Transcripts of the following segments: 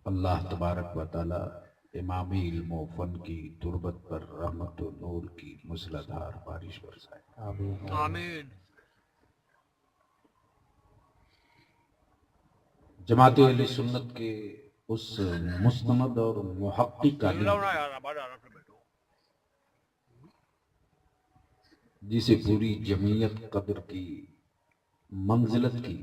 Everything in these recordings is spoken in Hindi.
अल्लाह तबारक व तआला इमामी इल्म व फन की तुरबत पर रहमत व नूर की मूसलाधार बारिश बरसाए। आमीन। आमीन। जमात अहले सुन्नत के उस मुस्तनद और मुहक्किक आलिम जिसे पूरी जमीयत कदर की मंजिलत की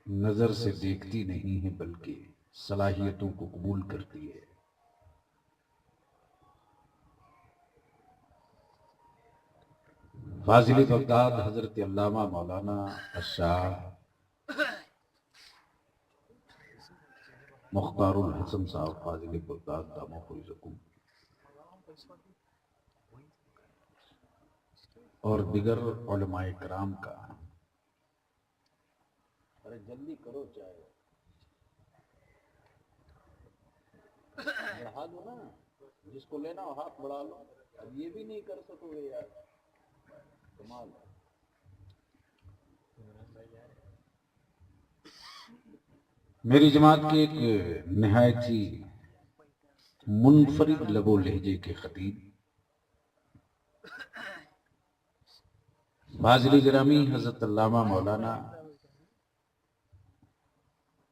नजर से देखती नहीं है बल्कि सलाहियतों को कबूल करती है। फाजिल बगदाद हजरत अल्लामा मौलाना अशाह मुख्तारुल हसन साहब फाजिल बगदाद दामो फैज़कुम और दिगर उलमाए कराम का, अरे जल्दी करो, चाहे बढ़ा दो ना, जिसको लेना हो हाथ बढ़ा लो। अब ये भी नहीं कर सकोगे यार, कमाल है। मेरी जमात के एक निहायत ही मुनफरिद लबो लहजे के खतीब फाजिल गिरामी हजरत अल्लामा मौलाना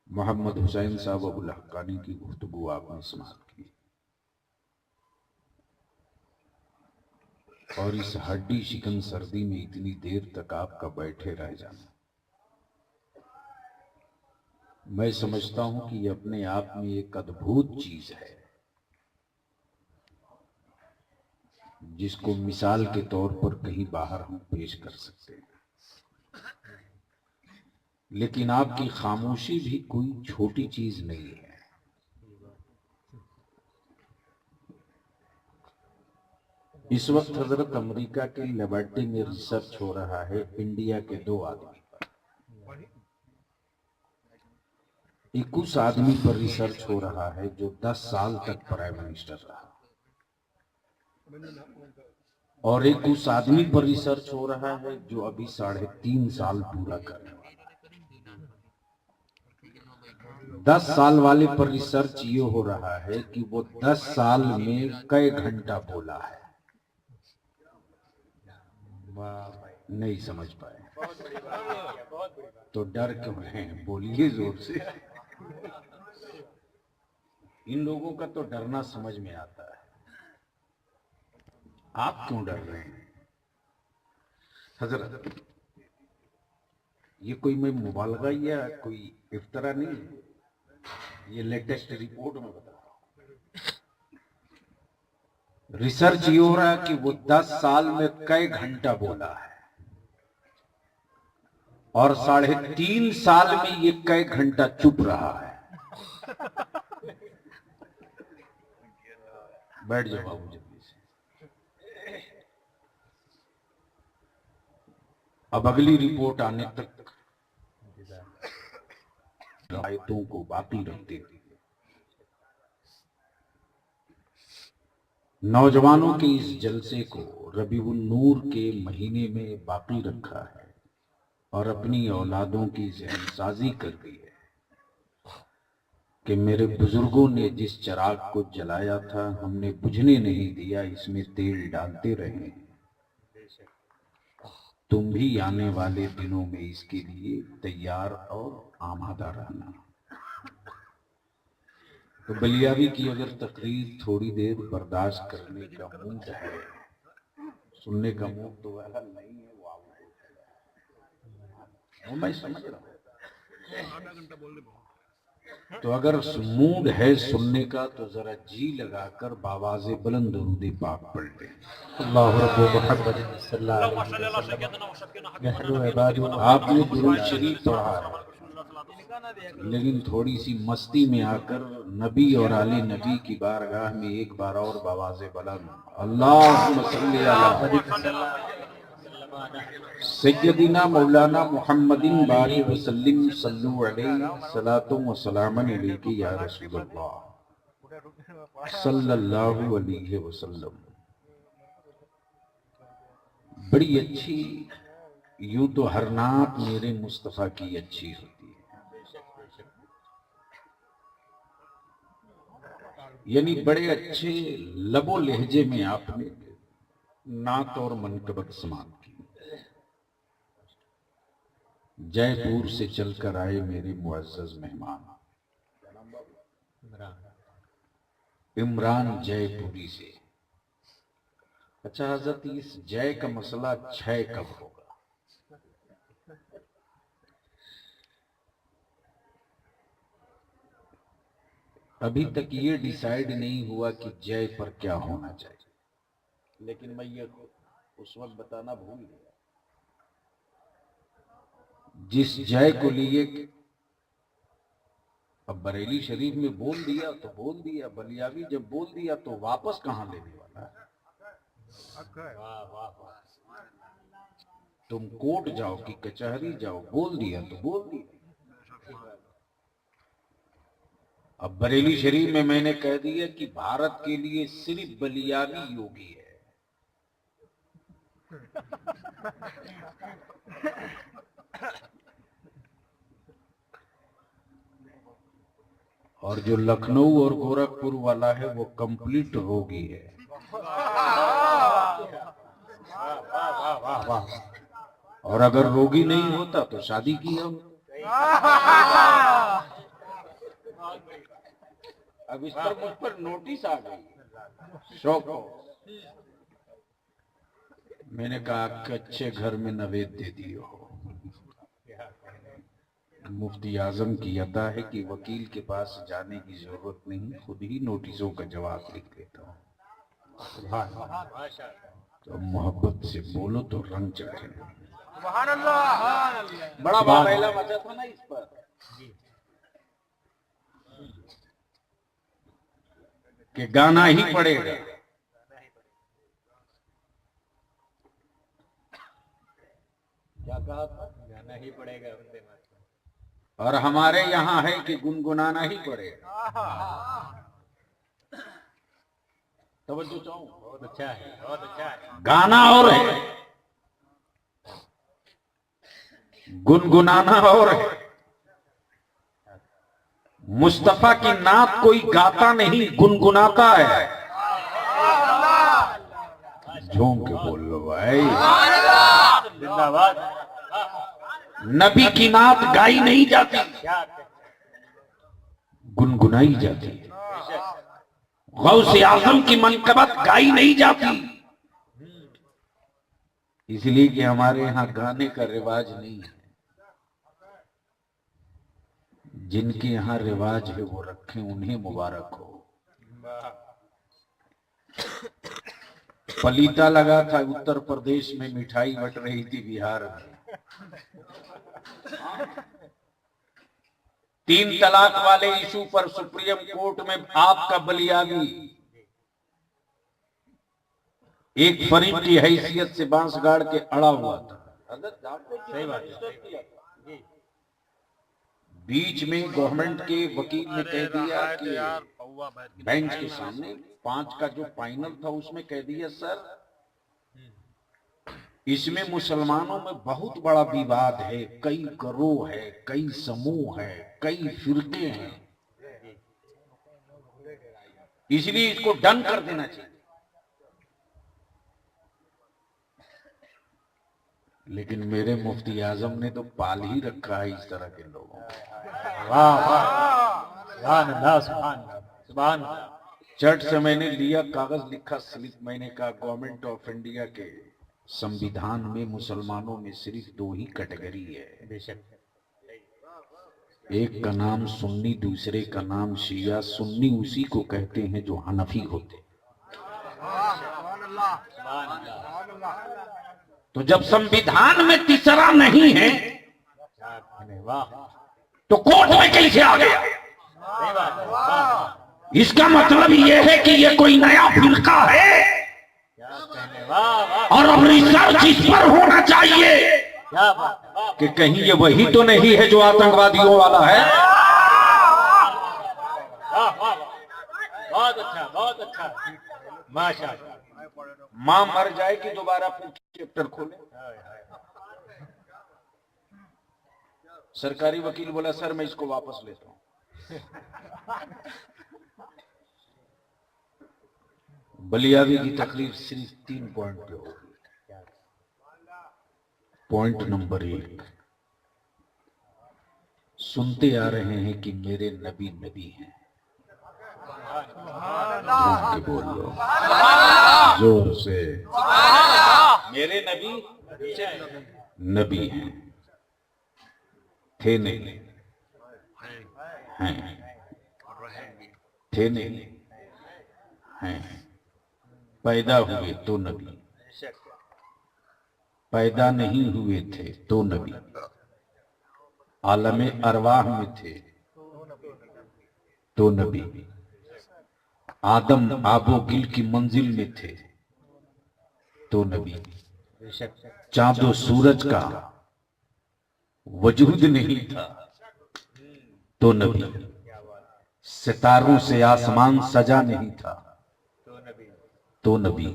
मोहम्मद हुसैन साहब अबुल हक्कानी की गुफ्तगू आपने समाअत की और इस हड्डी शिकन सर्दी में इतनी देर तक आपका बैठे रह जाना, मैं समझता हूं कि ये अपने आप में एक अद्भुत चीज है जिसको मिसाल के तौर पर कहीं बाहर हम पेश कर सकते हैं। लेकिन आपकी खामोशी भी कोई छोटी चीज नहीं है। इस वक्त हजरत अमेरिका के लेबोरेटरी में रिसर्च हो रहा है इंडिया के 2 आदमी पर। एक उस आदमी पर रिसर्च हो रहा है जो 10 साल तक प्राइम मिनिस्टर रहा, और एक उस आदमी पर रिसर्च हो रहा है जो अभी 3.5 साल पूरा करने वाला है। 10 साल वाले पर रिसर्च ये हो रहा है कि वो 10 साल में कई घंटा बोला है। नहीं समझ पाए तो डर क्यों हैं, बोलिए जोर से। इन लोगों का तो डरना समझ में आता है, आप क्यों डर रहे हैं? हजरत ये कोई मैं मुबालगा या कोई इफ्तरा नहीं, ये लेटेस्ट रिपोर्ट में बता रहा हूं। रिसर्च ये हो रहा है कि वो 10 साल में कई घंटा बोला है और 3.5 साल में ये कई घंटा चुप रहा है। बैठ जाओ बाबू जल्दी से। अब अगली रिपोर्ट आने तक आयतों को बाकी रखते हुए नौजवानों के इस जलसे को रबीउन नूर के महीने में बाकी रखा है और अपनी औलादों की ज़हनसाज़ी कर दी है कि मेरे बुजुर्गों ने जिस चिराग को जलाया था हमने बुझने नहीं दिया, इसमें तेल डालते रहे। तुम भी आने वाले दिनों में इसके लिए तैयार और आमादा रहना। तो बलियावी की अगर तकरीर थोड़ी देर बर्दाश्त करने का मूड है, सुनने का मूड तो वह नहीं है, वो मैं समझ रहा हूं। तो अगर मूड है सुनने का तो जरा जी लगाकर बावाज़े बुलंद दुरूद पाक पढ़ लें। अल्लाहु रब्बु मुहम्मद सल्लल्लाहु अलैहि वसल्लम। नहनु इबादु आपने दुरूद शरीफ पढ़ा है, लेकिन थोड़ी सी मस्ती में आकर नबी और आले नबी की बारगाह में एक बार और बावाज़े बुलंद अल्लाहुम्मा सल्ली अला सय्यदिना मौलाना मुहम्मदिन बारी वसल्लिम सल्लु अलैहि सलातुम व सलामन अलैहि या रसूलल्लाह सल्लल्लाहु अलैहि वसल्लम। बड़ी अच्छी, यूं तो हर नात मेरे मुस्तफ़ा की अच्छी होती है, यानी बड़े अच्छे लबो लहजे में आपने नात और मनकबत समाप्त की। जयपुर से चलकर आए मेरे मुअज्जज मेहमान इमरान जयपुरी से। अच्छा हजरत, इस जय का मसला क्षय कब होगा? अभी तक ये डिसाइड नहीं हुआ कि जय पर क्या होना चाहिए, लेकिन मैं ये उस वक्त बताना भूल गया। जिस जय को लिए अब बरेली शरीफ में बोल दिया तो बोल दिया, बलियावी जब बोल दिया तो वापस कहां लेने वाला है? तुम कोर्ट जाओ कि कचहरी जाओ, बोल दिया तो बोल दिया। अब बरेली शरीफ में मैंने कह दिया कि भारत के लिए सिर्फ बलियावी योगी है। और जो लखनऊ और गोरखपुर वाला है वो कंप्लीट रोगी है। और अगर रोगी नहीं होता तो शादी की हम। अब इस पर मुझ पर नोटिस आ गई, शौक हो। मैंने कहा कि अच्छे घर में नवेद दे दियो। मुफ्ती आजम की अता है कि वकील के पास जाने की जरूरत नहीं, खुद ही नोटिसों का जवाब लिख देता हूँ। तो मोहब्बत से बोलो तो रंग चढ़े। बड़ा वायला मचा था ना इस पर कि गाना ही पड़ेगा। क्या कहा था? गाना ही पड़ेगा। और हमारे यहाँ है कि गुनगुनाना ही पड़ेगा। तवज्जो चाहूं। बहुत अच्छा है, बहुत अच्छा है। गाना और है, गुनगुनाना और है। मुस्तफा की नात कोई गाता नहीं, गुनगुनाता है। झूम के बोल लो भाई। जिंदाबाद। नबी की नात गाई नहीं जाती, गुनगुनाई जाती है। गौसे आजम की मनकबत गाई नहीं जाती, इसलिए कि हमारे यहां गाने का रिवाज नहीं है। जिनके यहां रिवाज है वो रखें, उन्हें मुबारक हो। पलीता लगा था उत्तर प्रदेश में, मिठाई बट रही थी बिहार में। 3 तलाक वाले इशू पर सुप्रीम कोर्ट में आपका बलियावी एक फरीक की हैसियत से बांस गाड़ के अड़ा हुआ था। सही बात है। बीच में गवर्नमेंट के वकील ने कह दिया कि बेंच के सामने 5 का जो फाइनल था उसमें कह दिया, सर इसमें मुसलमानों में बहुत बड़ा विवाद है, कई गिरोह है, कई समूह है, कई फिरके हैं, इसलिए इसको डन कर देना चाहिए। लेकिन मेरे मुफ्ती आजम ने तो पाल ही रखा है इस तरह के लोगों को। वाह वाह, सुभान। चर्च से मैंने लिया कागज, लिखा स्लिप। मैंने कहा गवर्नमेंट ऑफ इंडिया के संविधान में मुसलमानों में सिर्फ 2 ही कैटेगरी है, बेशक एक का नाम सुन्नी, दूसरे का नाम शिया। सुन्नी उसी को कहते हैं जो हनफी होते। तो जब संविधान में तीसरा नहीं है तो कोर्ट में कैसे आ गया? इसका मतलब यह है कि यह कोई नया फिरका है और अब रिसर्च इस पर होना चाहिए कि कहीं ये वही तो नहीं है जो आतंकवादियों वाला है। बहुत अच्छा, बहुत अच्छा, माशाअल्लाह। मां मर जाए कि दोबारा फिर चैप्टर खोले। सरकारी वकील बोला, सर मैं इसको वापस लेता हूं। बलियावी की तकरीर सिर्फ 3 पॉइंट पे होगी। पॉइंट नंबर 1, सुनते आ रहे हैं कि मेरे नबी नबी हैं। झूम के बोल लो जोर से, मेरे नबी नबी हैं। थे नहीं, हैं। थे नहीं, हैं। पैदा हुए तो नबी, पैदा नहीं हुए थे तो नबी, आलमे अरवाह में थे तो नबी, आदम आबो गिल की मंजिल में थे तो नबी, चांदो सूरज का वजूद नहीं था तो नबी, सितारों से आसमान सजा नहीं था तो नबी,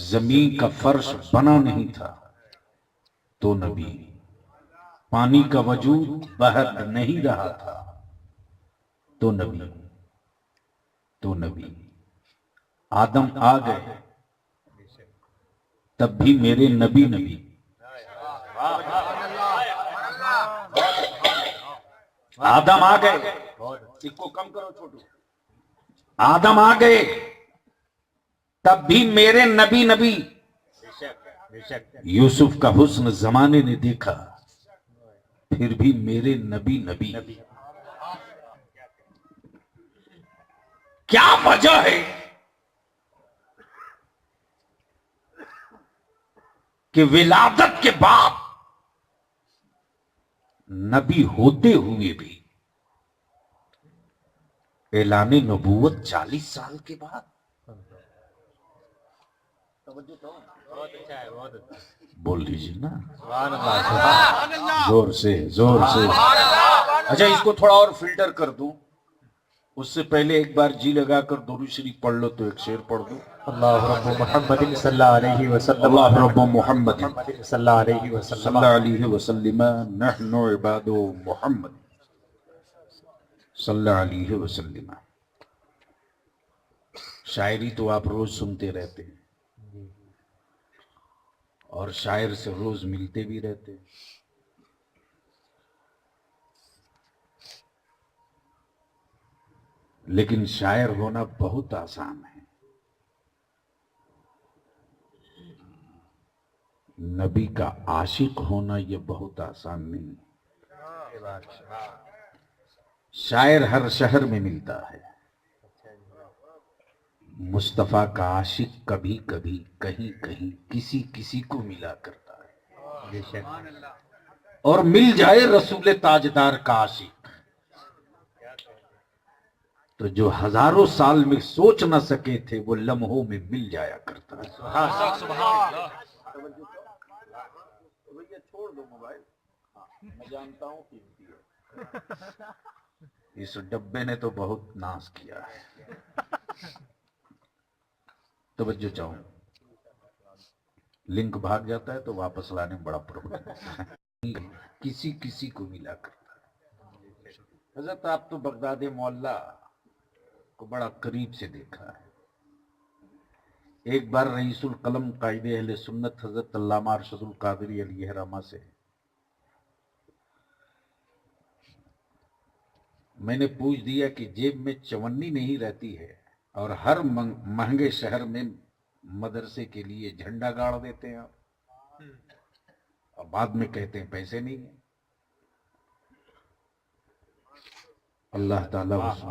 जमीन का फर्श बना नहीं था तो नबी, पानी का वजूद बहर नहीं रहा था तो नबी, तो नबी, आदम आ गए तब भी मेरे नबी नबी, आदम आ गए, इसको कम करो छोटू, आदम आ गए तब भी मेरे नबी नबी, यूसुफ का हुस्न जमाने ने देखा फिर भी मेरे नबी नबी। क्या वजह है कि विलादत के बाद नबी होते हुए भी ऐलाने नबूवत 40 साल के बाद? बोल लीजिए ना जोर से, जोर से। अच्छा, इसको थोड़ा और फिल्टर कर दूं, उससे पहले एक बार जी लगाकर दुरूद शरीफ पढ़ लो तो एक शेर पढ़ दो। अल्लाह रब्बु मुहम्मदिन सल्लल्लाहु अलैहि वसल्लम, अल्लाह रब्बु मुहम्मदिन सल्लल्लाहु अलैहि वसल्लम, सल्लल्लाहु अलैहि वसल्लम, नहनु इबादु मुहम्मद सल्लल्लाहु अलैहि वसल्लम। शायरी तो आप रोज सुनते रहते हैं और शायर से रोज मिलते भी रहते हैं, लेकिन शायर होना बहुत आसान है, नबी का आशिक होना यह बहुत आसान नहीं है। शायर हर शहर में मिलता है, मुस्तफा का आशिक कभी कभी कहीं कहीं किसी किसी को मिला करता है, और मिल जाए रसूल ताजदार का आशिक तो जो हजारों साल में सोच न सके थे वो लम्हों में मिल जाया करता है। छोड़ दो मोबाइल, मैं जानता हूं कीमती है, इस डब्बे ने तो बहुत नाश किया है। तवज्जो चाहो, लिंक भाग जाता है तो वापस लाने में बड़ा प्रॉब्लम होता है। किसी किसी को मिला करता है। हजरत आप तो बगदादी मोहल्ला को बड़ा करीब से देखा है। एक बार रईसुल कलम कायदे अहले सुन्नत हजरत अल्लामा अरशदुल कादरी अलैहि रहमा से मैंने पूछ दिया कि जेब में चवन्नी नहीं रहती है और हर महंगे शहर में मदरसे के लिए झंडा गाड़ देते हैं और बाद में कहते हैं पैसे नहीं है। अल्लाह ताला उस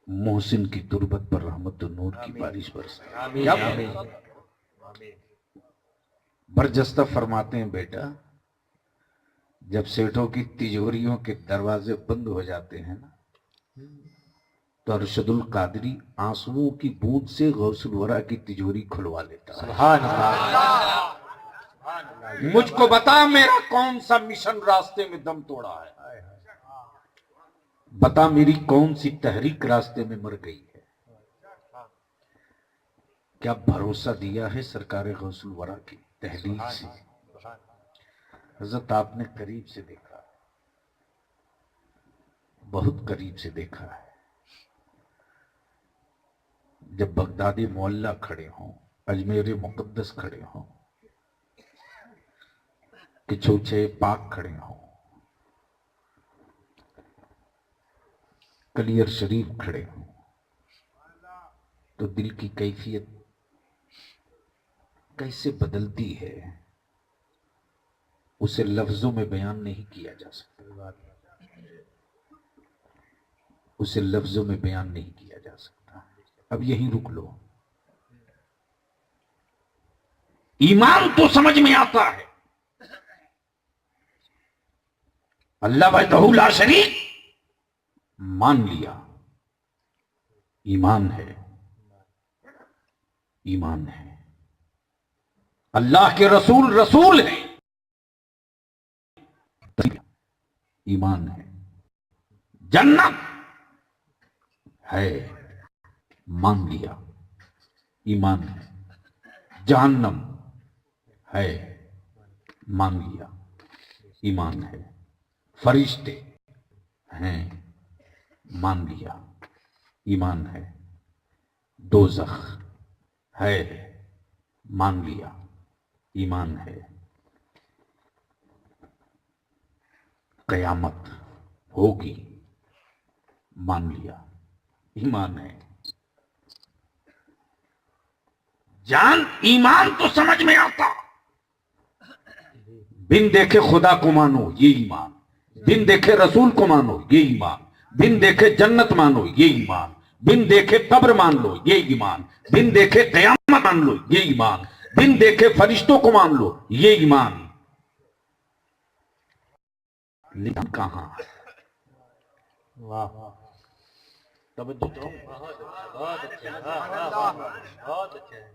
मोहसिन की तुरबत पर रहमत और नूर की बारिश बरसाए। बरजस्ता फरमाते हैं, बेटा जब सेठों की तिजोरियों के दरवाजे बंद हो जाते हैं ना तो अरशदुल कादरी आंसुओं की बूंद से गौसुल वरा की तिजोरी खुलवा लेता है। मुझको बता मेरा कौन सा मिशन रास्ते में दम तोड़ा है, बता मेरी कौन सी तहरीक रास्ते में मर गई है। क्या भरोसा दिया है सरकार गौसुल वरा की तहरीक से। हजरत आपने करीब से देखा, बहुत करीब से देखा है। जब बगदादी मोहल्ला खड़े हों, अजमेर मुकद्दस खड़े हों, कि छूछे पाक खड़े हों, कलियर शरीफ खड़े हों, तो दिल की कैफियत कैसे बदलती है, उसे लफ्जों में बयान नहीं किया जा सकता, उसे लफ्जों में बयान नहीं किया जा सकता। अब यहीं रुक लो। ईमान तो समझ में आता है, अल्लाह वहदहू ला शरीक मान लिया, ईमान है, ईमान है। अल्लाह के रसूल रसूल है, ईमान है। जन्नत है, मान लिया, ईमान है। जहन्नम है, मान लिया, ईमान है। फरिश्ते हैं, मान लिया, ईमान है। दोज़ख है, मान लिया, ईमान है। कयामत होगी, मान लिया, ईमान है। जान ईमान तो समझ में आता, बिन देखे खुदा को मानो ये ईमान, बिन देखे रसूल को मानो ये ईमान, बिन देखे जन्नत मानो ये ईमान, बिन देखे कब्र मान लो ये ईमान, बिन देखे कयामत मान लो ये ईमान, बिन देखे फरिश्तों को मान लो ये ईमान। लेकिन कहां? वाह तवज्जो तो बहुत अच्छा है।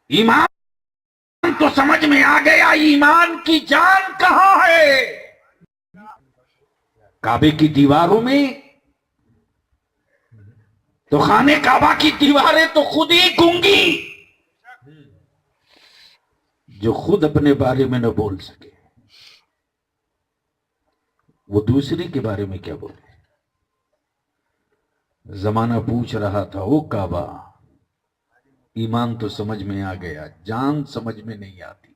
ईमान तो समझ में आ गया, ईमान की जान कहां है? काबे की दीवारों में तो खाने काबा की दीवारें तो खुद ही गूंगी, जो खुद अपने बारे में न बोल सके वो दूसरे के बारे में क्या बोले। जमाना पूछ रहा था, ओ काबा ईमान तो समझ में आ गया, जान समझ में नहीं आती।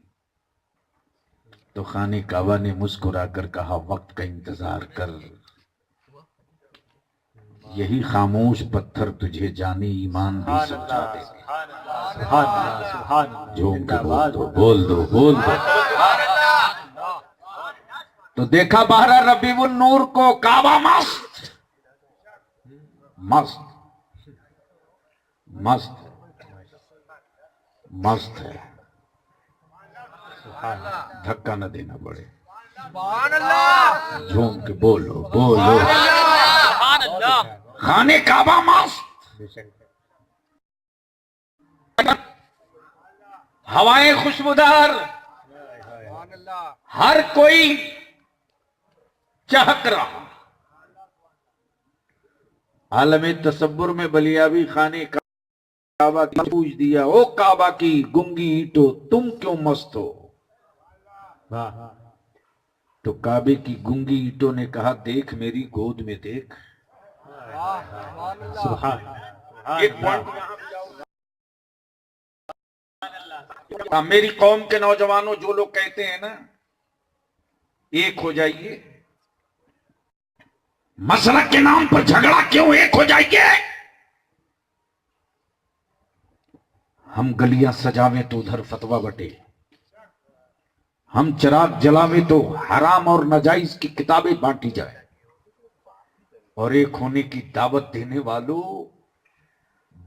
तो खाने काबा ने मुस्कुराकर कहा, वक्त का इंतजार कर, यही खामोश पत्थर तुझे जाने ईमान भी समझा देंगे। झूम के बोल दो, बोल दो, बोल दो। तो देखा 12 रबीउल नूर को काबा मस्त मस्त मस्त मस्त है, धक्का न देना पड़े। झूम के बोलो, बोलो। खाने काबा मस्त, हवाएं खुशबूदार, हर कोई चहक रहा। आलमे तसब्बुर में बलियाबी खाने काबा की पूछ दिया, ओ काबा की गुंगी ईंटो तुम क्यों मस्त हो? तो काबे की गुंगी ईंटों ने कहा, देख मेरी गोद में देख। एक पॉइंट, मेरी कौम के नौजवानों, जो लोग कहते हैं ना एक हो जाइए, मसलक के नाम पर झगड़ा क्यों, एक हो जाइए। हम गलियां सजावें तो उधर फतवा बटे, हम चिराग जलावें तो हराम और नाजायज की किताबें बांटी जाए। और एक होने की दावत देने वालों,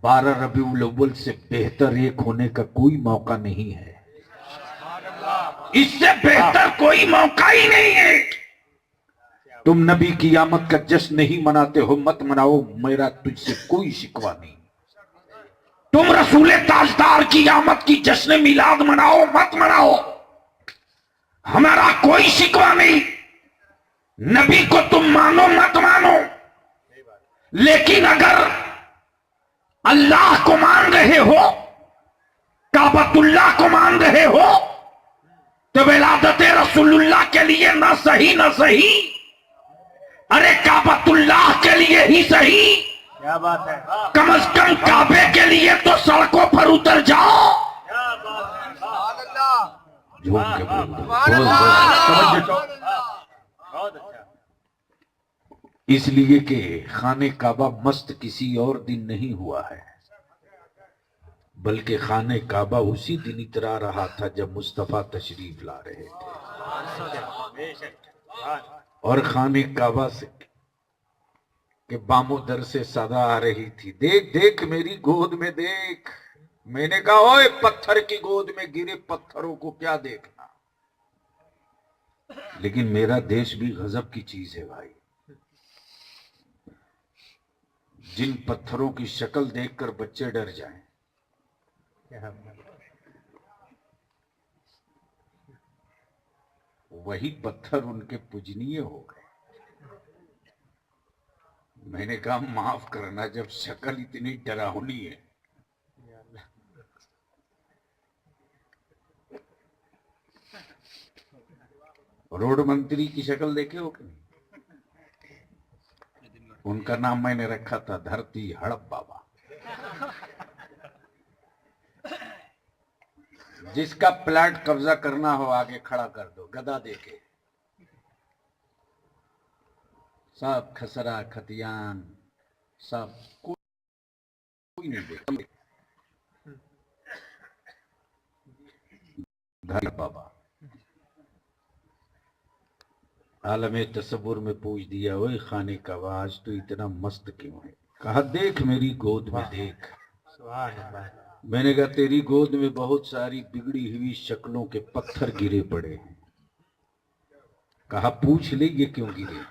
12 रबीउल अव्वल से बेहतर एक होने का कोई मौका नहीं है, इससे बेहतर कोई मौका ही नहीं है। तुम नबी की आमद का जश्न नहीं मनाते हो, मत मनाओ, मेरा तुझसे कोई शिकवा नहीं। तुम रसूले ताजदार की आमद की जश्न मिलाद मनाओ, मत मनाओ, हमारा कोई शिकवा नहीं। नबी को तुम मानो मत मानो, लेकिन अगर अल्लाह को मान रहे हो, काबतुल्लाह को मान रहे हो, तो विलादत रसूलुल्लाह के लिए ना सही ना सही, अरे काबतुल्लाह के लिए ही सही। क्या बात है, कम से कम काबे के लिए तो सड़कों पर उतर जाओ। क्या बात है, झूम के बोल दो, बहुत अच्छा। इसलिए कि खाने काबा मस्त किसी और दिन नहीं हुआ है, बल्कि खाने काबा उसी दिन इतरा रहा था जब मुस्तफा तशरीफ ला रहे थे। और खाने काबा से के बामो दर से सदा आ रही थी, देख देख मेरी गोद में देख। मैंने कहा ओए पत्थर की गोद में गिरे पत्थरों को क्या देखना। लेकिन मेरा देश भी गजब की चीज है भाई। जिन पत्थरों की शक्ल देखकर बच्चे डर जाएं, वही पत्थर उनके पूजनीय हो गए। मैंने कहा माफ करना, जब शक्ल इतनी डरावनी है। रोड मंत्री की शक्ल देखे हो कि नहीं? उनका नाम मैंने रखा था धरती हड़प बाबा। जिसका प्लाट कब्जा करना हो आगे खड़ा कर दो, गदा देके। सब खसरा खतियान सब कोई नहीं देख। धरती बाबा आलमे तसव्वुर में पूछ दिया, ओए खाने का आज तो इतना मस्त क्यों है? कहा देख मेरी गोद में देख। मैंने कहा तेरी गोद में बहुत सारी बिगड़ी हुई शक्लों के पत्थर गिरे पड़े हैं। कहा पूछ ले ये क्यों गिरे।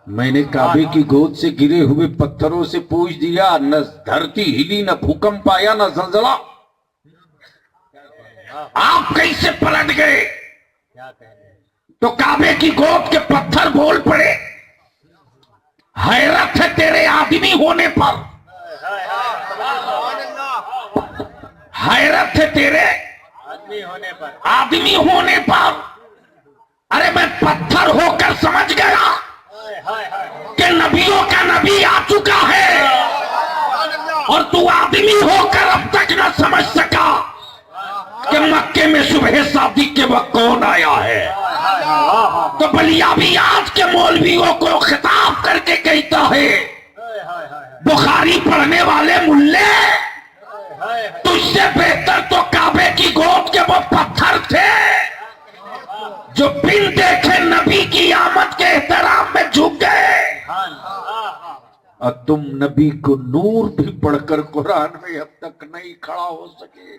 मैंने काबे की गोद से गिरे हुए पत्थरों से पूछ दिया, न धरती हिली, न भूकंप आया, न जलजला, आप कैसे पलट गए? तो काबे की गोद के पत्थर बोल पड़े, हैरत है तेरे आदमी होने पर, हैरत है तेरे आदमी होने पर। अरे मैं पत्थर होकर समझ गया कि नबियों का नबी आ चुका है, और तू आदमी होकर अब तक न समझ सका कि मक्के में सुबह शादी के वक्त कौन आया है। तो बलिया भी आज के मौलवियों को खिताब करके कहता है, बुखारी पढ़ने वाले मुल्ले, तुझसे बेहतर तो काबे की गोद के वो पत्थर थे जो बिन देखे नबी की आमद के एहतराम में झुक गए। और तुम नबी को नूर भी पढ़कर कुरान में अब तक नहीं खड़ा हो सके।